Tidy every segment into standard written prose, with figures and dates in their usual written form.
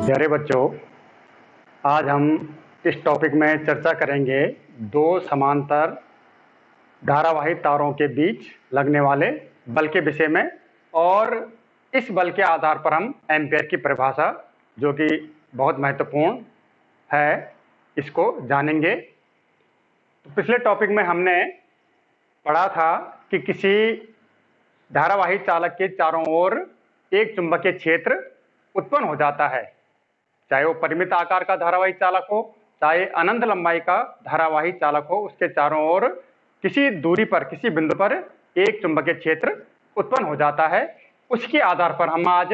प्यारे बच्चों, आज हम इस टॉपिक में चर्चा करेंगे दो समांतर धारावाही तारों के बीच लगने वाले बल के विषय में। और इस बल के आधार पर हम एम्पियर की परिभाषा, जो कि बहुत महत्वपूर्ण है, इसको जानेंगे। तो पिछले टॉपिक में हमने पढ़ा था कि किसी धारावाही चालक के चारों ओर एक चुंबकीय क्षेत्र उत्पन्न हो जाता है, चाहे वो परिमित आकार का धारावाही चालक हो, चाहे अनंत लंबाई का धारावाही चालक हो। उसके चारों ओर किसी दूरी पर, किसी बिंदु पर एक चुंबकीय क्षेत्र उत्पन्न हो जाता है। उसके आधार पर हम आज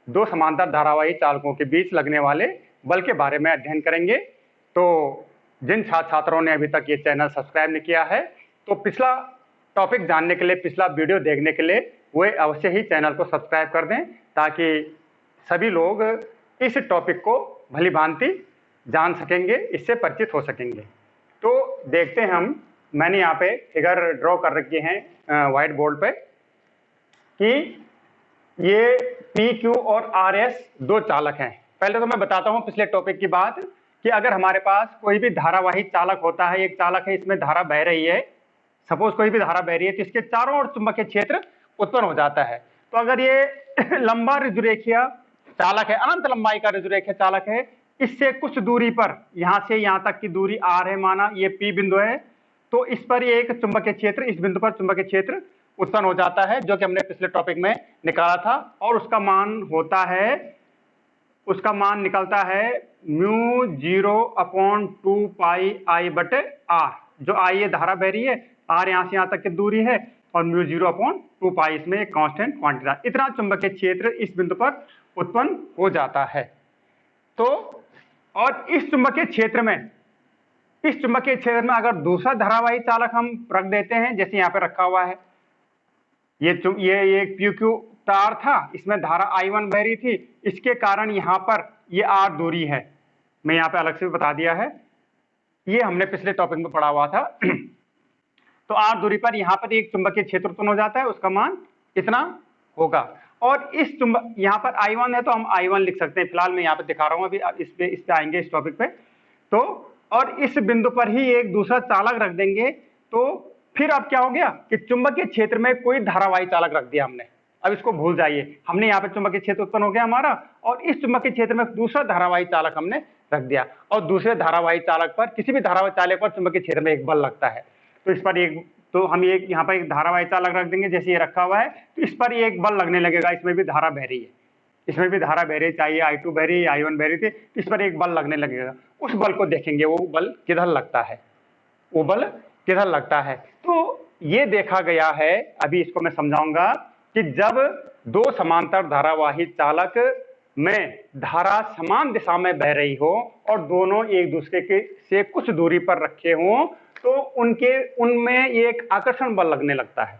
दो समांतर धारावाही चालकों के बीच लगने वाले बल के बारे में अध्ययन करेंगे। तो जिन छात्रों ने अभी तक ये चैनल सब्सक्राइब नहीं किया है, तो पिछला टॉपिक जानने के लिए, पिछला वीडियो देखने के लिए वे अवश्य ही चैनल को सब्सक्राइब कर दें, ताकि सभी लोग इस टॉपिक को भली भांति जान सकेंगे, इससे परिचित हो सकेंगे। तो देखते हैं मैंने यहाँ पे फिगर ड्रॉ कर रखे हैं व्हाइट बोर्ड पे कि ये पी क्यू और आर एस दो चालक हैं। पहले तो मैं बताता हूँ पिछले टॉपिक की बात कि अगर हमारे पास कोई भी धारावाही चालक होता है, एक चालक है, इसमें धारा बह रही है, सपोज कोई भी धारा बह रही है, तो इसके चारों ओर चुंबकीय क्षेत्र उत्पन्न हो जाता है। तो अगर ये लंबा ऋजुरेखीय चालक है, अनंत लंबाई का ऋजुरेखीय चालक है, इससे कुछ दूरी पर, यहां से यहां तक की दूरी आर है, माना ये पी बिंदु है, तो इस पर एक चुंबकीय क्षेत्र, इस बिंदु पर चुंबकीय क्षेत्र उत्पन्न हो जाता है, जो कि हमने पिछले टॉपिक में निकाला था। और उसका मान होता है, उसका मान निकलता है μ0/2 पाई आई बटे आर। जो आई ये धारा बह रही है, आर यहां से यहां तक की दूरी है, और μ0/2 पाई इसमें एक कांस्टेंट क्वांटिटी था। इतना चुंबकीय क्षेत्र इस बिंदु पर उत्पन्न हो जाता है। तो और इस चुंबकीय क्षेत्र में, इस चुंबकीय क्षेत्र में अगर दूसरा धारावाही चालक हम रख देते हैं, जैसे यहाँ पे रखा हुआ है, ये एक पी क्यू तार था, इसमें धारा I1 बह रही थी, इसके कारण यहाँ पर ये आर दूरी है, मैं यहाँ पे अलग से बता दिया है, ये हमने पिछले टॉपिक में पढ़ा हुआ था। तो आर दूरी पर यहाँ पर एक चुंबकीय क्षेत्र उत्पन्न हो जाता है, उसका मान इतना होगा। और इस यहाँ पर I1 है, तो हम I1 लिख सकते हैं। फिलहाल मैं यहाँ पे दिखा रहा हूँ, अभी इस पे आएंगे इस टॉपिक पे। तो और इस बिंदु पर ही एक दूसरा चालक रख देंगे, तो फिर अब क्या हो गया कि चुंबकीय क्षेत्र में कोई धारावाही चालक रख दिया हमने। अब इसको भूल जाइए, हमने यहाँ पे चुंबकीय क्षेत्र उत्पन्न हो गया हमारा, और इस चुंबकीय क्षेत्र में दूसरा धारावाही चालक हमने रख दिया, और दूसरे धारावाही चालक पर, किसी भी धारावाही चालक पर चुंबकीय क्षेत्र में एक बल लगता है। तो इस पर एक, तो हम एक यहाँ पर एक धारावाही चालक रख देंगे, जैसे ये रखा हुआ है, तो इस पर एक बल लगने लगेगा। इसमें भी धारा बह रही है, इसमें भी धारा बह रही है, चाहे I2 बह रही है, I1 बह रही थी, इस पर एक बल लगने लगेगा। उस बल को देखेंगे, वो बल किधर लगता है, वो बल किधर लगता है। तो ये देखा गया है, अभी इसको मैं समझाऊंगा, कि जब दो समांतर धारावाही चालक में धारा समान दिशा में बह रही हो और दोनों एक दूसरे के से कुछ दूरी पर रखे हों, तो उनमें एक आकर्षण बल लगने लगता है।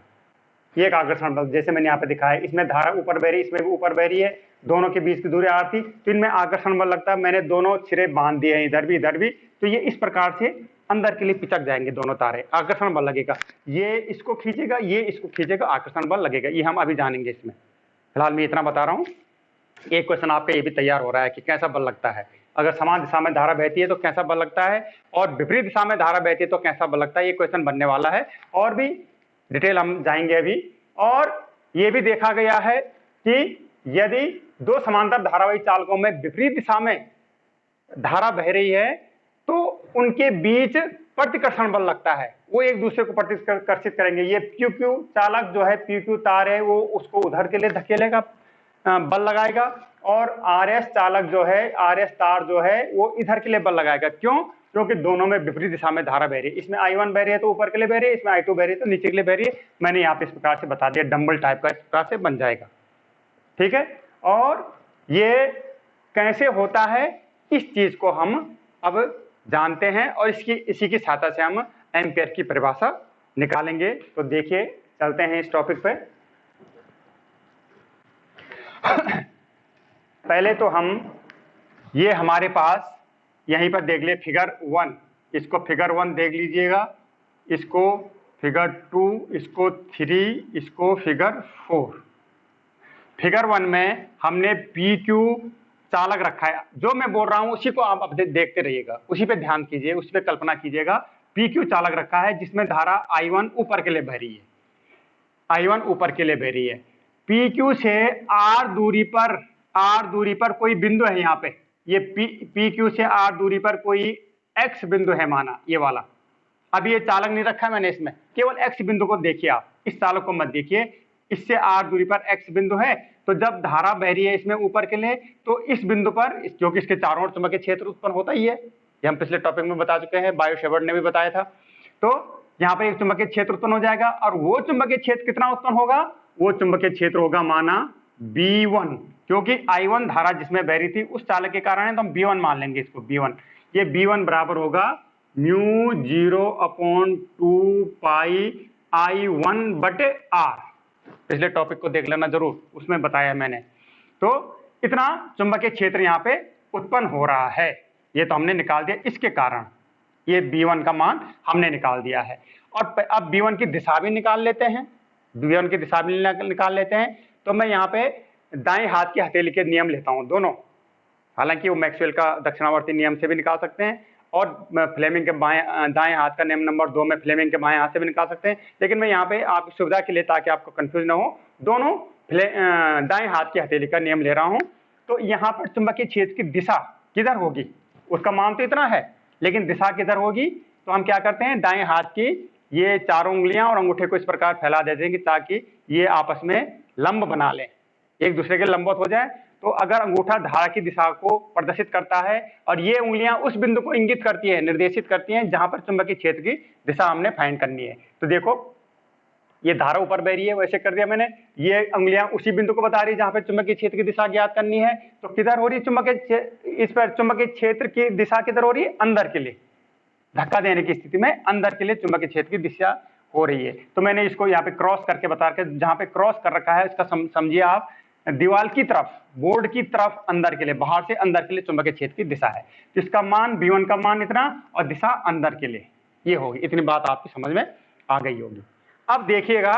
ये एक आकर्षण बल, जैसे मैंने यहाँ पे दिखाया, इसमें धारा ऊपर बह रही है, इसमें भी ऊपर बह रही है, दोनों के बीच की दूरी आर थी, तो इनमें आकर्षण बल लगता है। मैंने दोनों सिरे बांध दिए हैं, इधर भी इधर भी, तो ये इस प्रकार से अंदर के लिए पिचक जाएंगे दोनों तारे, आकर्षण बल लगेगा। ये इसको खींचेगा, ये इसको खींचेगा, आकर्षण बल लगेगा। ये हम अभी जानेंगे इसमें, फिलहाल मैं इतना बता रहा हूँ। एक क्वेश्चन आपका ये भी तैयार हो रहा है कि कैसा बल लगता है, अगर समान दिशा में धारा बहती है तो कैसा बल लगता है, और विपरीत दिशा में धारा बहती है तो कैसा बल लगता है। ये क्वेश्चन बनने वाला है, और भी डिटेल हम जाएंगे अभी। और ये भी देखा गया है कि यदि दो समांतर धारावाही चालकों में विपरीत दिशा में धारा बह रही है, तो उनके बीच प्रतिकर्षण बल लगता है, वो एक दूसरे को प्रतिकर्षित करेंगे। ये पी क्यू चालक जो है, पी क्यू तार है, वो उसको उधर के लिए धकेलेगा, बल लगाएगा, और आर एस चालक जो है, आर एस तार जो है, वो इधर के लिए बल लगाएगा। क्यों? क्योंकि दोनों में विपरीत दिशा में धारा बह रही है। इसमें I1 बह रही है तो ऊपर के लिए बह रही है, इसमें I2 बह रही है तो नीचे के लिए बह रही है। मैंने यहाँ पे इस प्रकार से बता दिया, डंबल टाइप का इस प्रकार से बन जाएगा, ठीक है। और ये कैसे होता है, इस चीज को हम अब जानते हैं, और इसी की सहायता से हम एम्पियर की परिभाषा निकालेंगे। तो देखिए, चलते हैं इस टॉपिक पे। पहले तो हम, ये हमारे पास यहीं पर देख लिए फिगर 1, इसको फिगर 1 देख लीजिएगा, इसको फिगर 2, इसको 3, इसको फिगर 4। फिगर 1 में हमने पी क्यू चालक रखा है, जो मैं बोल रहा हूं उसी को आप अब देखते रहिएगा, उसी पे ध्यान कीजिए, उसी पे कल्पना कीजिएगा। PQ चालक रखा है जिसमें धारा I1 ऊपर के लिए बह रही है, I1 ऊपर के लिए बह रही है। PQ से R दूरी पर कोई बिंदु है यहाँ पे, ये PQ से R दूरी पर कोई X बिंदु है माना, ये वाला। अब ये चालक नहीं रखा मैंने इसमें, केवल X बिंदु को देखिए आप, इस चालक को मत देखिए। इससे R दूरी पर X बिंदु है, तो जब धारा बह रही है इसमें ऊपर के लिए, तो इस बिंदु पर, क्योंकि इसके चारों ओर चुंबकीय क्षेत्र उत्पन्न होता ही है, ये हम पिछले टॉपिक में बता चुके हैं, बायो-सेवर्ट ने भी बताया था। तो यहाँ पे एक चुंबकीय क्षेत्र उत्पन्न हो जाएगा, और वो चुंबकीय क्षेत्र कितना उत्पन्न होगा? वो चुंबकीय क्षेत्र होगा माना B1, क्योंकि I1 धारा जिसमें बह रही थी उस चालक के कारण है, तो हम B1 मान लेंगे इसको, B1। ये B1 बराबर होगा μ0/2 पाई I1 बटे R। पिछले टॉपिक को देख लेना जरूर, उसमें बताया मैंने। तो इतना चुंबकीय क्षेत्र यहाँ पे उत्पन्न हो रहा है, ये तो हमने निकाल दिया इसके कारण, ये B1 का मान हमने निकाल दिया है। और अब B1 की दिशा भी निकाल लेते हैं, B1 की दिशा भी निकाल लेते हैं। तो मैं यहाँ पे दाएं हाथ की हथेली के नियम लेता हूँ दोनों, हालांकि वो मैक्सवेल का दक्षिणावर्ती नियम से भी निकाल सकते हैं, और फ्लेमिंग के दाएं हाथ का नियम नंबर 2 में फ्लेमिंग के बाएं हाथ से भी निकाल सकते हैं, लेकिन मैं यहाँ पे आपकी सुविधा के लिए, ताकि आपको कंफ्यूज ना हो, दोनों दाएं हाथ की हथेली का नियम ले रहा हूँ। तो यहाँ पर चुंबकीय क्षेत्र की दिशा किधर होगी, उसका मान तो इतना है, लेकिन दिशा किधर होगी? तो हम क्या करते हैं, दाएं हाथ की ये चारों उंगलियां और अंगूठे को इस प्रकार फैला दे देंगे ताकि ये आपस में लंब बना लें, एक दूसरे के लंबवत हो जाए। तो अगर अंगूठा धारा की दिशा को प्रदर्शित करता है और ये उंगलियां उस बिंदु को इंगित करती है, निर्देशित करती हैं जहां पर चुंबकीय क्षेत्र की दिशा हमने फाइंड करनी है। तो देखो ये धारा ऊपर बह रही है, वैसे कर दिया मैंने, ये उंगलियां उसी बिंदु को बता रही है जहां पर चुंबकीय क्षेत्र की दिशा ज्ञात करनी है। तो किधर हो रही है चुंबकीय, इस पर चुंबकीय क्षेत्र की दिशा किधर हो रही है? अंदर के लिए, धक्का देने की स्थिति में अंदर के लिए चुंबकीय क्षेत्र की दिशा हो रही है। तो मैंने इसको यहाँ पे क्रॉस करके बता के, जहां पे क्रॉस कर रखा है इसका समझिए आप, दीवार की तरफ, बोर्ड की तरफ अंदर के लिए, बाहर से अंदर के लिए चुंबकीय क्षेत्र की दिशा है। इसका मान B1 का मान इतना, और दिशा अंदर के लिए ये होगी। इतनी बात आपकी समझ में आ गई होगी। अब देखिएगा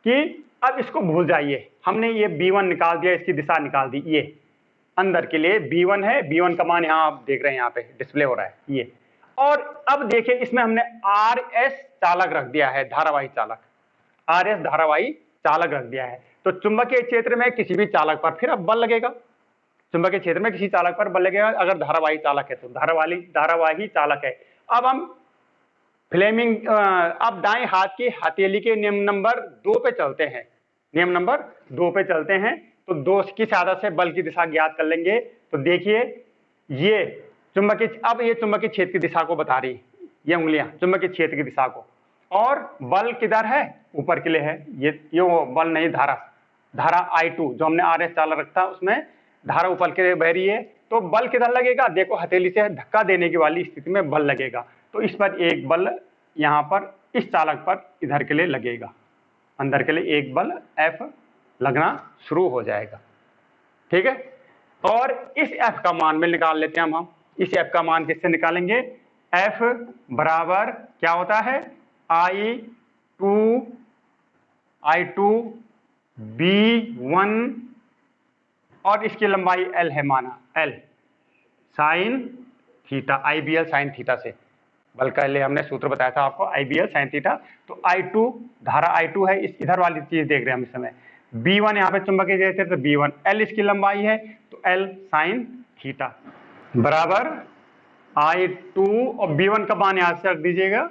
कि अब इसको भूल जाइए, हमने ये B1 निकाल दिया, इसकी दिशा निकाल दी, ये अंदर के लिए B1 है, B1 का मान यहाँ आप देख रहे हैं, यहाँ पे डिस्प्ले हो रहा है ये। और अब देखिए इसमें हमने RS चालक रख दिया है, धारावाही चालक, RS धारावाही चालक रख दिया है। तो चुंबकीय क्षेत्र में किसी भी चालक पर फिर अब बल लगेगा, चुंबकीय क्षेत्र में किसी चालक पर बल लगेगा अगर धारावाही चालक है, तो धारावाही चालक है। अब हम फ्लेमिंग, अब दाएं हाथ की हथेली के नियम नंबर 2 पे चलते हैं, नियम नंबर 2 पे चलते हैं। तो 2 की आदत से बल की दिशा ज्ञात कर लेंगे। तो देखिए ये चुंबकीय, अब ये चुंबकीय क्षेत्र की दिशा को बता रही, ये उंगलियां चुंबकीय क्षेत्र की दिशा को, और बल किधर है? ऊपर के लिए है। ये वो बल नहीं, धारा I2 जो हमने RS चालक रखा उसमें धारा ऊपर के लिए बह रही है। तो बल किधर लगेगा? देखो हथेली से धक्का देने की वाली स्थिति में बल लगेगा। तो इस पर एक बल यहाँ पर इस चालक पर इधर के लिए लगेगा, अंदर के लिए एक बल F लगना शुरू हो जाएगा, ठीक है। और इस F का मान में निकाल लेते हैं हम इस F का मान किससे निकालेंगे? F बराबर क्या होता है? I2 B1, और इसकी लंबाई L है माना, L sine theta, IBL sine theta से बल का ले हमने सूत्र बताया था आपको, IBL साइन थीटा। तो I2 धारा I2 है, इस इधर वाली चीज देख रहे हैं हम इस समय। B1 यहाँ पे चुंबकीय क्षेत्र, तो B1, L इसकी लंबाई है, तो L साइन थीटा बराबर I2, और B1 का मान यहाँ से रख दीजिएगा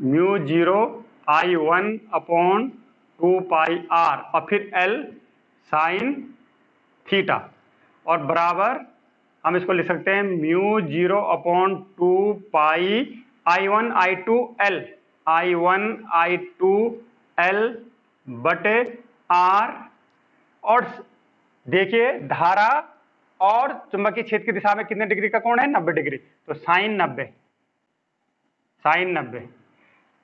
μ0 I1/2 पाई R, और फिर L साइन थीटा, और बराबर हम इसको लिख सकते हैं μ0/2 पाई I1 I2 L बटे R। और देखिए धारा और चुंबकीय क्षेत्र की दिशा में कितने डिग्री का कोण है? 90 डिग्री। तो साइन 90,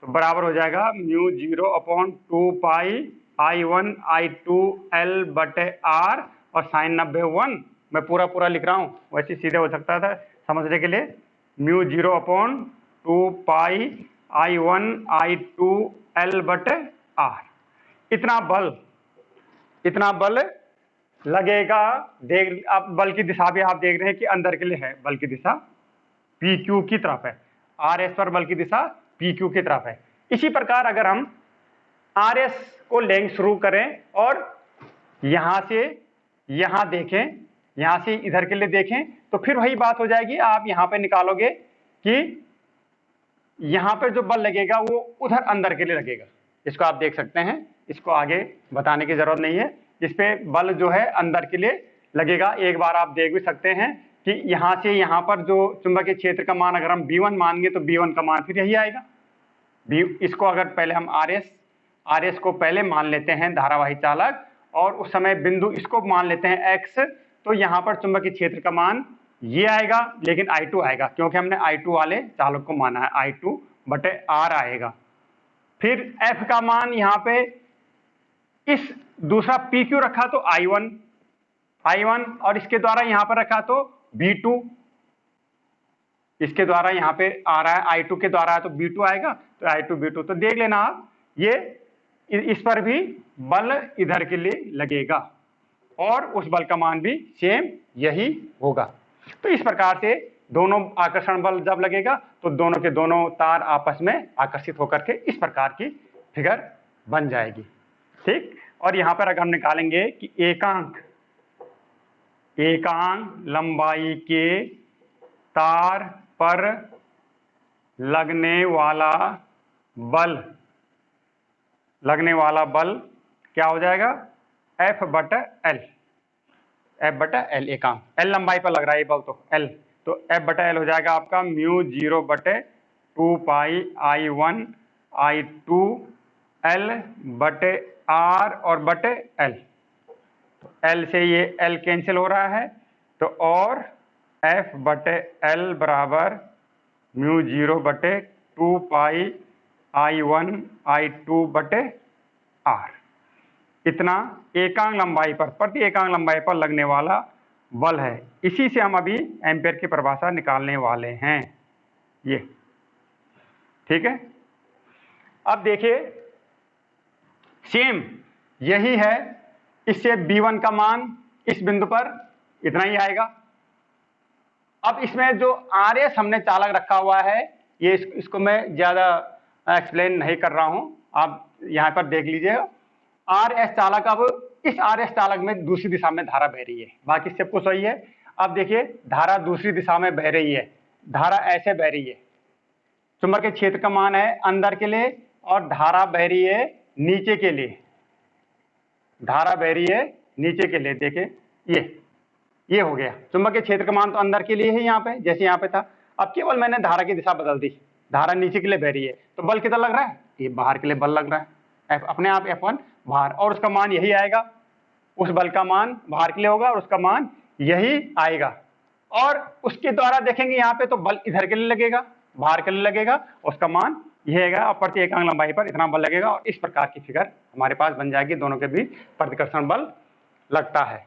तो बराबर हो जाएगा μ0/2 पाई I1 I2 L बटे R, और साइन 90 1, मैं पूरा लिख रहा हूँ, वैसे सीधे हो सकता था समझने के लिए। μ0/2 पाई I1 I2 L बटे R। इतना बल लगेगा, देख अब बल की दिशा भी आप देख रहे हैं कि अंदर के लिए है, बल की दिशा पी क्यू की तरफ है, आर एस पर बल की दिशा पी क्यू की तरफ है। इसी प्रकार अगर हम आर एस को लेंगे शुरू करें और यहां से यहां देखें, यहां से इधर के लिए देखें, तो फिर वही बात हो जाएगी, आप यहां पे निकालोगे कि यहां पे जो बल लगेगा वो उधर अंदर के लिए लगेगा। इसको आप देख सकते हैं, इसको आगे बताने की जरूरत नहीं है, इस पे बल जो है अंदर के लिए लगेगा। एक बार आप देख भी सकते हैं कि यहां से यहां पर जो चुंबकीय क्षेत्र का मान अगर हम B1 मानेंगे तो B1 का मान फिर यही आएगा। इसको अगर पहले हम आर एस को पहले मान लेते हैं धारावाही चालक, और उस समय बिंदु इसको मान लेते हैं x, तो यहाँ पर चुंबकीय क्षेत्र का मान ये आएगा, लेकिन I2 आएगा क्योंकि हमने I2 वाले चालक को माना है, I2 बटे R आएगा। फिर F का मान यहाँ पे इस दूसरा PQ रखा तो I1 और इसके द्वारा यहाँ पर रखा तो B2, इसके द्वारा यहाँ पे आ रहा है I2 के द्वारा है तो B2 आएगा, तो I2 B2। तो देख लेना आप, ये इस पर भी बल इधर के लिए लगेगा और उस बल का मान भी सेम यही होगा। तो इस प्रकार से दोनों आकर्षण बल जब लगेगा तो दोनों के दोनों तार आपस में आकर्षित होकर के इस प्रकार की फिगर बन जाएगी। ठीक, और यहां पर अगर हम निकालेंगे कि एकांक लंबाई के तार पर लगने वाला बल क्या हो जाएगा, F बटा L एकांक, L लंबाई पर लग रहा है ये बल, तो L, तो F बटा L हो जाएगा आपका μ0 बटे 2 पाई I1 I2 L बटे R और बटे L, तो L से ये L कैंसिल हो रहा है, तो और F बटे L बराबर μ0 बटे 2 पाई I1 I2 बटे R, इतना एकांक लंबाई पर, प्रति एकांक लंबाई पर लगने वाला बल है। इसी से हम अभी एम्पीयर की परिभाषा निकालने वाले हैं, ये ठीक है। अब देखिए सेम यही है, इससे B1 का मान इस बिंदु पर इतना ही आएगा। अब इसमें जो RS हमने चालक रखा हुआ है, ये इसको मैं ज्यादा एक्सप्लेन नहीं कर रहा हूं, आप यहां पर देख लीजिएगा। RS चालक, अब इस RS चालक में दूसरी दिशा में धारा बह रही है, बाकी सब कुछ सही है। अब देखिए धारा दूसरी दिशा में बह रही है, धारा ऐसे बह रही है, चुंबकीय क्षेत्र का मान है अंदर के लिए और धारा बह रही है नीचे के लिए, धारा बह रही है नीचे के लिए। देखिए ये हो गया, चुंबकीय क्षेत्र का मान तो अंदर के लिए है यहाँ पे, जैसे यहाँ पे था। अब केवल मैंने धारा की दिशा बदल दी, धारा नीचे के लिए बह रही है, तो बल कितना लग रहा है, ये बाहर के लिए बल लग रहा है, अपने आप F1 बाहर, और उसका मान यही आएगा, उस बल का मान बाहर के लिए होगा और उसका मान यही आएगा। और उसके द्वारा देखेंगे यहाँ पे तो बल इधर के लिए लगेगा, बाहर के लिए लगेगा, उसका मान यह आएगा और प्रति एकांक लंबाई पर इतना बल लगेगा, और इस प्रकार की फिगर हमारे पास बन जाएगी, दोनों के बीच प्रतिकर्षण बल लगता है।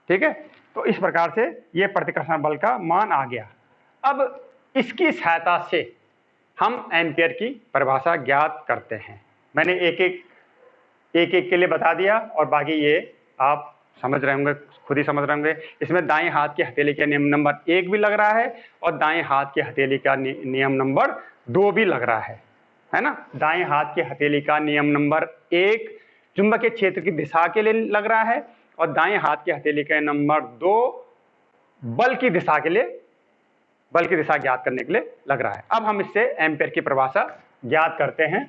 ठीक है, तो इस प्रकार से ये प्रतिकर्षण बल का मान आ गया। अब इसकी सहायता से हम एम्पीयर की परिभाषा ज्ञात करते हैं। मैंने एक एक के लिए बता दिया और बाकी ये आप समझ रहे होंगे, खुद ही समझ रहे होंगे। इसमें दाएं हाथ की हथेली का नियम नंबर 1 भी लग रहा है और दाएं हाथ की हथेली का नियम नंबर 2 भी लग रहा है ना। दाएं हाथ की हथेली का नियम नंबर 1 चुंबकीय क्षेत्र की दिशा के लिए लग रहा है और दाएं हाथ की हथेली का नंबर 2 बल की दिशा के लिए, बल की दिशा ज्ञात करने के लिए लग रहा है। अब हम इससे एम्पीयर की परिभाषा ज्ञात करते हैं।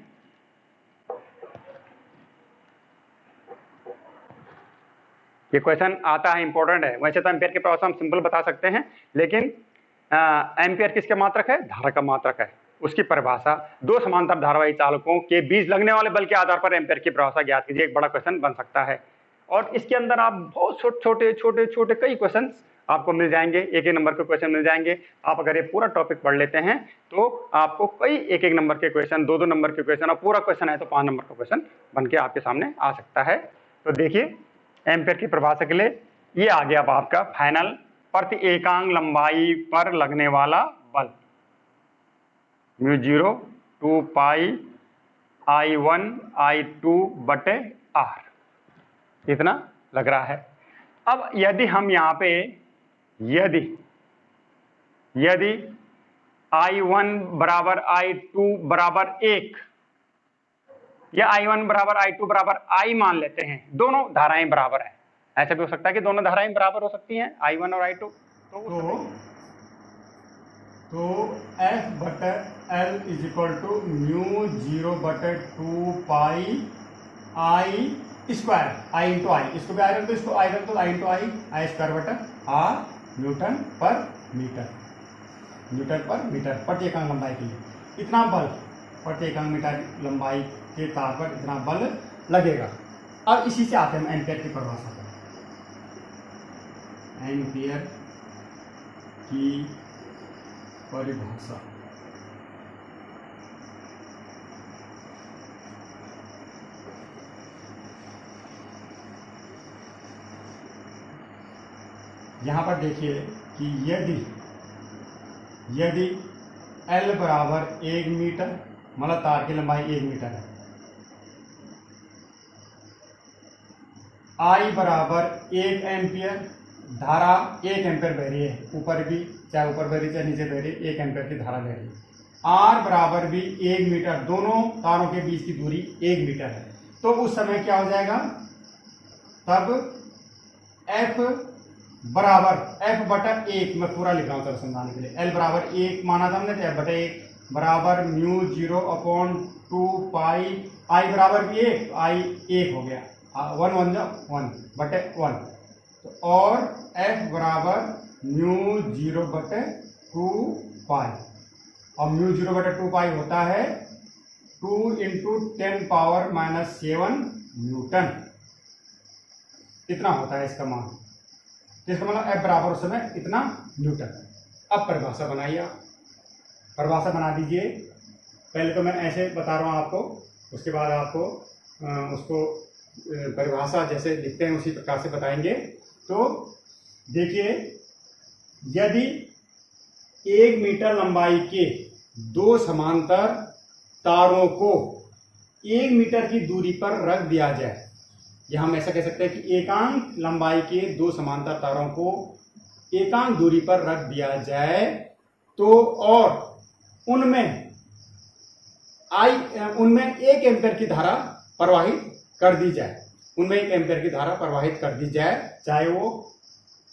ये क्वेश्चन आता है, इंपॉर्टेंट है। वैसे तो एम्पीयर की परिभाषा हम सिंपल बता सकते हैं, लेकिन एम्पीयर किसके मात्रक है, धारा का मात्रक है। उसकी परिभाषा दो समांतर धारावाही चालकों के बीच लगने वाले बल के आधार पर एम्पीयर की परिभाषा ज्ञात कीजिए, एक बड़ा क्वेश्चन बन सकता है। और इसके अंदर आप बहुत छोटे कई क्वेश्चन आपको मिल जाएंगे, एक नंबर के क्वेश्चन मिल जाएंगे। आप अगर ये पूरा टॉपिक पढ़ लेते हैं तो आपको कई एक नंबर के क्वेश्चन, दो नंबर के क्वेश्चन, और पूरा क्वेश्चन है तो 5 नंबर का क्वेश्चन बन के आपके सामने आ सकता है। तो देखिए एम्पीयर की परिभाषा के लिए ये आ गया अब आपका फाइनल, प्रति एकांक लंबाई पर लगने वाला बल μ0 2 पाई I1 I2 बटे R, इतना लग रहा है। अब यदि हम यहाँ पे यदि I1 बराबर I2 बराबर 1 या I1 बराबर I2 बराबर I मान लेते हैं, दोनों धाराएं बराबर हैं। ऐसा भी हो सकता है कि दोनों धाराएं बराबर हो सकती हैं, I1 और I2। तो F बटे L is equal to mu 0 बटे 2 pi I square, I into I, इसको भी आयरन तो इसको आयरन तो I इंटू आई स्क्वायर बटा R न्यूटन पर मीटर प्रति एकांक लंबाई के लिए इतना बल प्रति एकांक मीटर लंबाई के तार पर इतना बल लगेगा। अब इसी से आते हैं हम एम्पियर की परिभाषा पर। एम्पियर की परिभाषा यहां पर देखिए कि यदि L बराबर 1 मीटर, मतलब तार की लंबाई 1 मीटर है, I बराबर 1 एम्पियर, धारा 1 एम्पियर बह रही है, ऊपर भी चाहे ऊपर बह रही चाहे नीचे बह रही, 1 एम्पियर की धारा बह रही है। R बराबर भी 1 मीटर, दोनों तारों के बीच की दूरी 1 मीटर है। तो उस समय क्या हो जाएगा, तब F बराबर F बटा 1, मैं पूरा लिख रहा हूँ समझाने के लिए। L बराबर 1 माना था हमने, तो F बटा 1 बराबर म्यू 0 अपॉन 2 पाई I बराबर भी 1, I 1 हो गया, 1 1 1 बटे 1, तो और F बराबर म्यू 0 बटे 2 पाई, और म्यू 0 बटे 2 पाई होता है 2 इंटू 10 पावर माइनस 7 न्यूटन, इतना होता है इसका मान। इसका मतलब F बराबर उस समय इतना न्यूटन। अब परिभाषा बनाइए, आप परिभाषा बना दीजिए। पहले तो मैं ऐसे बता रहा हूँ आपको, उसके बाद आपको उसको परिभाषा जैसे लिखते हैं उसी प्रकार से बताएंगे। तो देखिए, यदि 1 मीटर लंबाई के 2 समांतर तारों को 1 मीटर की दूरी पर रख दिया जाए, या हम ऐसा कह सकते हैं कि एकांक लंबाई के 2 समांतर तारों को एकांक दूरी पर रख दिया जाए, तो और उनमें 1 एम्पियर की धारा प्रवाहित कर दी जाए, उनमें 1 एम्पियर की धारा प्रवाहित कर दी जाए, चाहे वो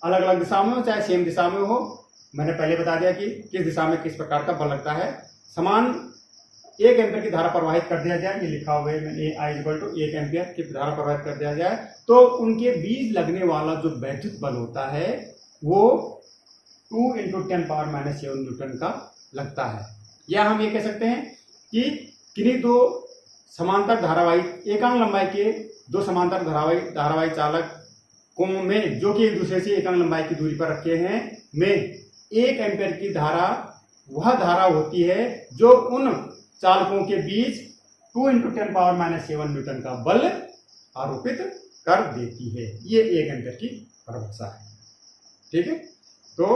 अलग अलग दिशा में हो चाहे सेम दिशा में हो। मैंने पहले बता दिया कि किस दिशा में किस प्रकार का बल लगता है। समान 1 एम्पियर की धारा प्रवाहित कर दिया जाए, ये लिखा हुआ है I इक्वल टू 1 एम्पियर की धारा प्रवाहित कर दिया जाए, तो उनके बीच लगने वाला जो वैद्युत बल होता है वो 2 इंटू 10 पावर माइनस 7 न्यूटन का लगता है। या हम ये कह सकते हैं कि किन्हीं 2 समांतर धारावाही एकांक लंबाई के 2 समांतर धारावाही चालकों में, जो कि एक दूसरे से एकांक लंबाई की दूरी पर रखे हैं, में 1 एम्पियर की धारा वह धारा होती है जो उन चालकों के बीच 2 इंटू 10 पावर माइनस 7 न्यूटन का बल आरोपित कर देती है। ये 1 एम्पियर की परिभाषा है। ठीक है, तो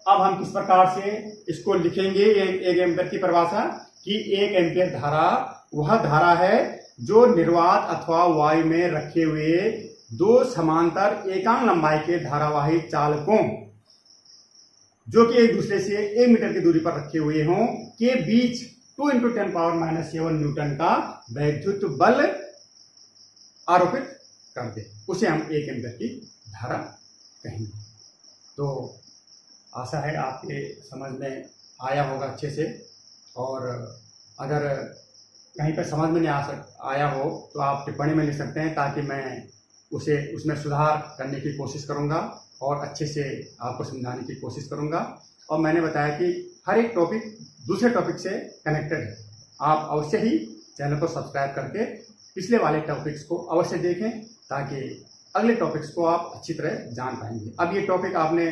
अब हम किस प्रकार से इसको लिखेंगे 1 एम्पियर की परिभाषा, कि 1 एम्पियर धारा वह धारा है जो निर्वात अथवा वायु में रखे हुए 2 समांतर एकांक लंबाई के धारावाही चालकों, जो कि एक दूसरे से 1 मीटर की दूरी पर रखे हुए हों, के बीच 2 इंटू 10 पावर माइनस 7 न्यूटन का वैद्युत बल आरोपित कर दे, उसे हम 1 एम्पियर की धारा कहेंगे। तो आशा है आपके समझ में आया होगा अच्छे से, और अगर कहीं पर समझ में नहीं आया हो तो आप टिप्पणी में लिख सकते हैं, ताकि मैं उसमें सुधार करने की कोशिश करूंगा और अच्छे से आपको समझाने की कोशिश करूंगा। और मैंने बताया कि हर एक टॉपिक दूसरे टॉपिक से कनेक्टेड है। आप अवश्य ही चैनल को सब्सक्राइब करके पिछले वाले टॉपिक्स को अवश्य देखें, ताकि अगले टॉपिक्स को आप अच्छी तरह जान पाएंगे। अब ये टॉपिक आपने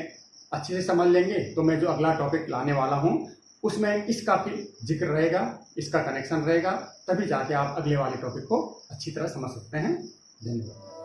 अच्छे से समझ लेंगे तो मैं जो अगला टॉपिक लाने वाला हूँ उसमें इसका भी जिक्र रहेगा, इसका कनेक्शन रहेगा, तभी जाके आप अगले वाले टॉपिक को अच्छी तरह समझ सकते हैं। धन्यवाद।